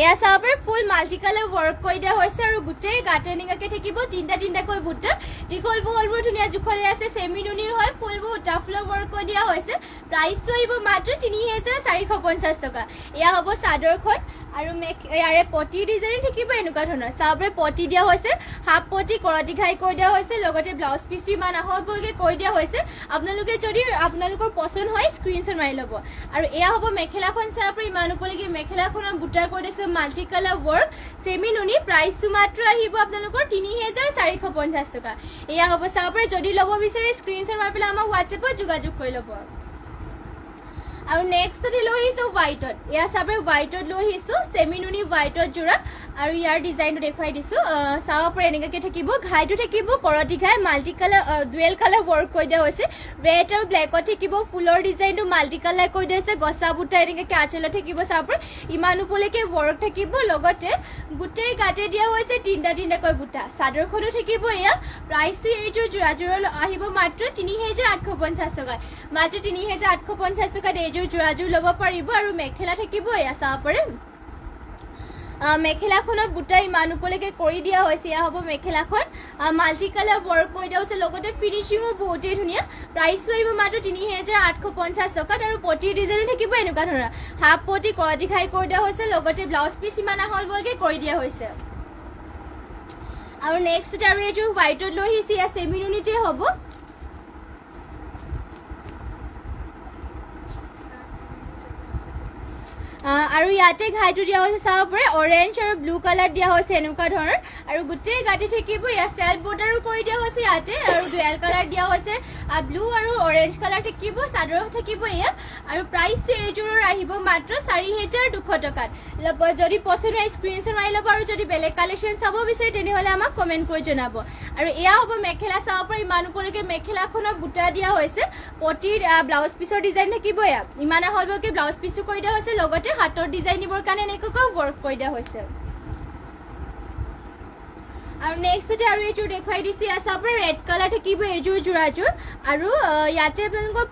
এয়া চাব পাৰে ফুল মাল্টি কালাৰ ৱৰ্ক কৰি দিয়া হৈছে আৰু গোটেই গাতে এনেকুৱাকৈ থাকিব তিনিটাকৈ বুটা দীঘল বহলবোৰ ধুনীয়া জোখলে আছে চেমি নুনিৰ হয় ফুলবোৰ সূতা ফুলৰ ৱৰ্ক কৰি দিয়া হৈছে প্ৰাইচটো আহিব মাত্ৰ ৩,৪৫০ টকা এয়া হ'ব চাদৰখন আৰু ইয়াৰে পটি ডিজাইন থাকিব এনেকুৱা ধৰণৰ চাব পাৰে পটি দিয়া হৈছে হাফ পটি কৰতি ঘাই কৰি দিয়া হৈছে লগতে ব্লাউজ পিচো ইমান আহল বহলকৈ কৰি দিয়া হৈছে আপোনালোকে যদি আপোনালোকৰ পচন্দ হয় স্ক্ৰীনশ্বট মাৰি ল'ব আৰু এয়া হ'ব মেখেলাখন চাব পাৰে ইমান ওপৰলৈকে মেখেলাখনৰ বুটা কৰি দিছে মাল্টি কালাৰ ৱৰ্ক চেমি নুনি প্ৰাইচটো মাত্ৰ আহিব আপোনালোকৰ ৩,৪৫০ টকা এয়া হ'ব চাব পাৰে যদি ল'ব বিচাৰে স্ক্ৰীনশ্বট মাৰি পেলাই আমাক হোৱাটছএপত যোগাযোগ কৰি ল'ব আৰু নেক্সটতে লৈ আহিছোঁ হোৱাইটত এয়া চাব পাৰে হোৱাইটত লৈ আহিছোঁ চেমি নুনি হোৱাইটত যোৰা আৰু ইয়াৰ ডিজাইনটো দেখুৱাই দিছোঁ চাব পাৰে এনেকুৱাকৈ থাকিব ঘাইটো থাকিব কৰতি ঘাই multi colour dual colour work কৰি দিয়া হৈছে ৰেড আৰু ব্লেকত থাকিব ফুলৰ ডিজাইনটো মাল্টি কালাৰ কৰি দিয়া হৈছে গছা বুটা এনেকুৱাকৈ আঁচলত থাকিব চাব পাৰে ইমান ওপৰলৈকে ৱৰ্ক থাকিব লগতে গোটেই গাতে দিয়া হৈছে তিনিটাকৈ বুটা চাদৰখনো থাকিব এয়া প্ৰাইচটো এইযোৰ যোৰাযোৰৰ আহিব মাত্ৰ ৩,৮৫০ টকা মাত্ৰ ৩,৮৫০ টকাত এইযোৰ যোৰাযোৰ ল'ব পাৰিব আৰু মেখেলা থাকিব এয়া চাব পাৰে মেখেলাখনত বুটা ইমান ওপৰলৈকে কৰি দিয়া হৈছে এয়া হ'ব মেখেলাখন মাল্টি কালাৰ ৱৰ্ক কৰি দিয়া হৈছে লগতে ফিনিচিঙো বহুতেই ধুনীয়া প্ৰাইচটো আহিব মাত্ৰ ৩,৮৫০ টকাত আৰু পটিৰ ডিজাইনো থাকিব এনেকুৱা ধৰণৰ হাফ পটি কৰতি ঘাই কৰি দিয়া হৈছে লগতে ব্লাউজ পিচ ইমান আহল বহলকৈ কৰি দিয়া হৈছে আৰু নেক্সট আৰু এইযোৰ হোৱাইটত লৈ আহিছে এয়া চেমি নুনিতে হ'ব আৰু ইয়াতে ঘাইটো দিয়া হৈছে চাব পাৰে অৰেঞ্জ আৰু ব্লু কালাৰ দিয়া হৈছে এনেকুৱা ধৰণৰ আৰু গোটেই গাতে থাকিব ইয়াত চেল্ফ বৰ্ডাৰো কৰি দিয়া হৈছে ইয়াতে আৰু ডুৱেল কালাৰ দিয়া হৈছে ব্লু আৰু অৰেঞ্জ কালাৰ থাকিব চাদৰ থাকিব ইয়াত আৰু প্ৰাইচটো এইযোৰৰ আহিব মাত্ৰ ৪,২০০ টকাত যদি পচন্দ হয় স্ক্ৰীনশ্বট মাৰি ল'ব আৰু যদি বেলেগ কালেকশ্যন চাব বিচাৰে তেনেহ'লে আমাক কমেণ্ট কৰি জনাব আৰু এয়া হ'ব মেখেলা চাব পাৰে ইমান ওপৰলৈকে মেখেলাখনত বুটা দিয়া হৈছে পটিৰ ব্লাউজ পিচৰ ডিজাইন থাকিব ইয়াত ইমান আহল বহলকৈ ব্লাউজ পিচো কৰি দিয়া হৈছে লগতে হাতৰ ডিজাইন দিবৰ কাৰণে এনেকুৱাকৈ ৱৰ্ক কৰি দিয়া হৈছে আৰু নেক্সটতে আৰু এইযোৰ দেখুৱাই দিছোঁ ইয়াত চাব পাৰে ৰেড কালাৰ থাকিব এইযোৰ যোৰাযোৰ আৰু ইয়াতে আপোনালোকৰ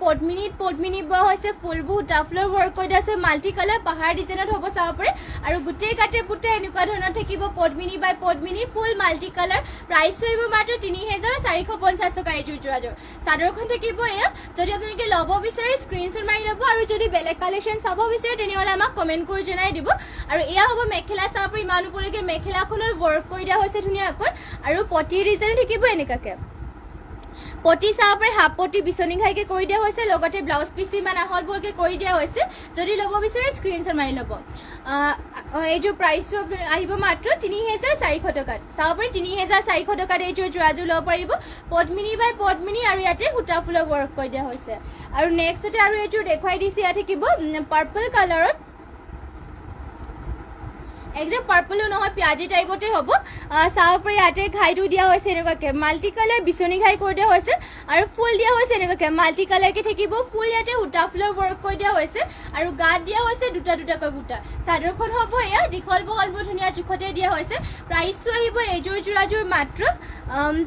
পদ্মিনী বোৱা হৈছে ফুলবোৰ সূতা ফুলৰ ৱৰ্ক কৰি দিয়া হৈছে মাল্টি কালাৰ পাহাৰ ডিজাইনত হ'ব চাব পাৰে আৰু গোটেই গাতে বুটা এনেকুৱা ধৰণৰ থাকিব পদ্মিনী বাই পদ্মিনী ফুল মাল্টি কালাৰ প্ৰাইচটো আহিব মাত্ৰ ৩,৪৫০ টকা এইযোৰ যোৰাযোৰ চাদৰখন থাকিব এয়া যদি আপোনালোকে ল'ব বিচাৰে স্ক্ৰীনশ্বট মাৰি ল'ব আৰু যদি বেলেগ কালেকশ্যন চাব বিচাৰে তেনেহ'লে আমাক কমেণ্ট কৰি জনাই দিব আৰু এয়া হ'ব মেখেলা চাব পাৰে ইমান ওপৰলৈকে মেখেলাখনৰ ৱৰ্ক কৰি দিয়া হৈছে ধুনীয়াকৈ আৰু পটিৰ ডিজাইন থাকিব এনেকুৱাকৈ পটি চাব পাৰে হাফ পটি বিচনী ঘাইকৈ কৰি দিয়া হৈছে লগতে ব্লাউজ পিচো ইমান আহল বহলকৈ কৰি দিয়া হৈছে যদি ল'ব বিচাৰে স্ক্ৰীনশ্বট মাৰি ল'ব এইযোৰ প্ৰাইচটো আহিব মাত্ৰ ৩,৪০০ টকাত চাব পাৰে ৩,৪০০ টকাত এইযোৰ যোৰাযোৰ ল'ব পাৰিব পদ্মিনী বাই পদ্মিনী আৰু ইয়াতে সূতা ফুলৰ ৱৰ্ক কৰি দিয়া হৈছে আৰু নেক্সটতে আৰু এইযোৰ দেখুৱাই দিছে ইয়াত থাকিব পাৰ্পল কালাৰত একদম পাৰ্পলো নহয়, পিঁয়াজি টাইপতে হ'ব। চাব পাৰি ইয়াতে ঘাইটো দিয়া হৈছে এনেকুৱাকৈ মাল্টি কালাৰ বিচনী ঘাই কৰি দিয়া হৈছে আৰু ফুল দিয়া হৈছে এনেকুৱাকৈ মাল্টি কালাৰকৈ থাকিব। ফুল ইয়াতে সূতা ফুলৰ ৱৰ্ক কৰি দিয়া হৈছে আৰু গাত দিয়া হৈছে দুটা দুটাকৈ বুটা। চাদৰখন হ'ব এয়া দীঘল বহলবোৰ ধুনীয়া জোখতে দিয়া হৈছে। প্ৰাইচটো আহিব এইযোৰ যোৰাযোৰ মাত্ৰ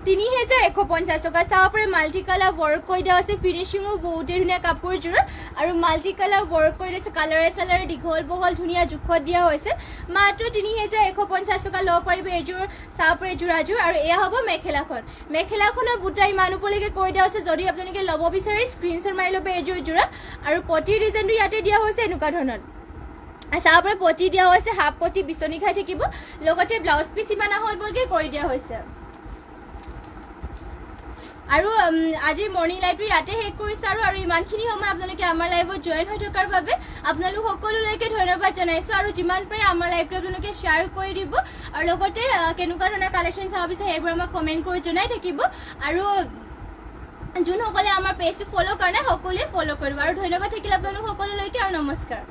3150 টকা। চাব পাৰি মাল্টি কালাৰ ৱৰ্ক কৰি দিয়া হৈছে, ফিনিচিঙো বহুতেই ধুনীয়া কাপোৰযোৰৰ আৰু মাল্টি কালাৰ ৱৰ্ক কৰি দিছে, কালাৰে চালাৰে দীঘল বহল ধুনীয়া জোখত দিয়া হৈছে। মাত্ৰ 3150 টকা ল'ব পাৰিব এইযোৰ চাব পাৰি যোৰাযোৰ। আৰু এয়া হ'ব মেখেলাখন। মেখেলাখনৰ বুটা ইমান ওপৰলৈকে কৰি দিয়া হৈছে। যদি আপোনালোকে ল'ব বিচাৰে স্ক্ৰীনশ্বট মাৰি ল'ব এইযোৰ যোৰা। আৰু পটিৰ ডিজাইনটো ইয়াতে দিয়া হৈছে এনেকুৱা ধৰণৰ। চাব পাৰি পটি দিয়া হৈছে, হাফ পটি বিচনী খাই থাকিব, লগতে ব্লাউজ পিচ ইমান আহলবহলকৈ কৰি দিয়া হৈছে। আৰু আজিৰ মৰ্ণিং লাইভটো ইয়াতে শেষ কৰিছোঁ আৰু ইমানখিনি সময় আপোনালোকে আমাৰ লাইভত জইন হৈ থকাৰ বাবে আপোনালোক সকলোলৈকে ধন্যবাদ জনাইছোঁ। আৰু যিমান পাৰে আমাৰ লাইভটো আপোনালোকে শ্বেয়াৰ কৰি দিব আৰু লগতে কেনেকুৱা ধৰণৰ কালেকশ্যন চাব বিচাৰে সেইবোৰ আমাক কমেণ্ট কৰি জনাই থাকিব। আৰু যোনসকলে আমাৰ পেজটো ফ'ল' কৰা নাই সকলোৱে ফ'ল' কৰিব। আৰু ধন্যবাদ থাকিলে আপোনালোক সকলোলৈকে আৰু নমস্কাৰ।